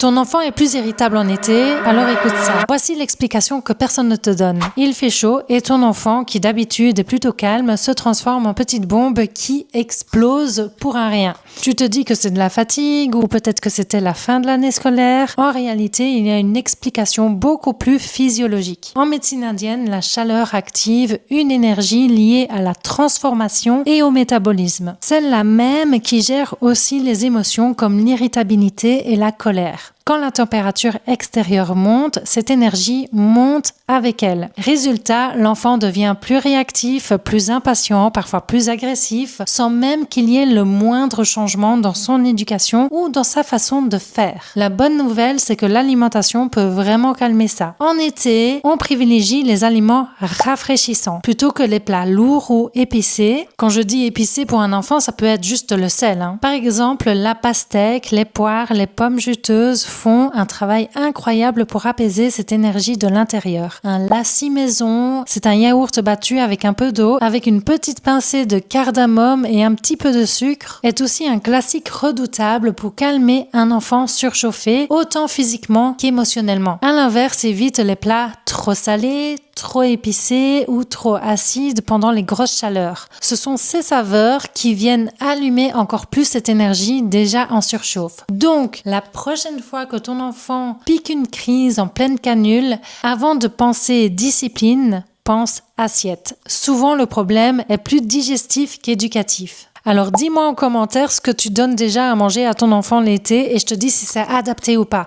Ton enfant est plus irritable en été, alors écoute ça. Voici l'explication que personne ne te donne. Il fait chaud et ton enfant, qui d'habitude est plutôt calme, se transforme en petite bombe qui explose pour un rien. Tu te dis que c'est de la fatigue ou peut-être que c'était la fin de l'année scolaire. En réalité, il y a une explication beaucoup plus physiologique. En médecine indienne, la chaleur active une énergie liée à la transformation et au métabolisme. Celle-là même qui gère aussi les émotions comme l'irritabilité et la colère. Quand la température extérieure monte, cette énergie monte avec elle. Résultat, l'enfant devient plus réactif, plus impatient, parfois plus agressif, sans même qu'il y ait le moindre changement dans son éducation ou dans sa façon de faire. La bonne nouvelle, c'est que l'alimentation peut vraiment calmer ça. En été, on privilégie les aliments rafraîchissants plutôt que les plats lourds ou épicés. Quand je dis épicé pour un enfant, ça peut être juste le sel. Par exemple, la pastèque, les poires, les pommes juteuses font un travail incroyable pour apaiser cette énergie de l'intérieur. Un lassi maison, c'est un yaourt battu avec un peu d'eau, avec une petite pincée de cardamome et un petit peu de sucre, est aussi un classique redoutable pour calmer un enfant surchauffé, autant physiquement qu'émotionnellement. À l'inverse, évite les plats trop salés, trop épicés ou trop acides pendant les grosses chaleurs. Ce sont ces saveurs qui viennent allumer encore plus cette énergie déjà en surchauffe. Donc, la prochaine fois que ton enfant pique une crise en pleine canule, avant de penser discipline, pense assiette. Souvent, le problème est plus digestif qu'éducatif. Alors, dis-moi en commentaire ce que tu donnes déjà à manger à ton enfant l'été et je te dis si c'est adapté ou pas.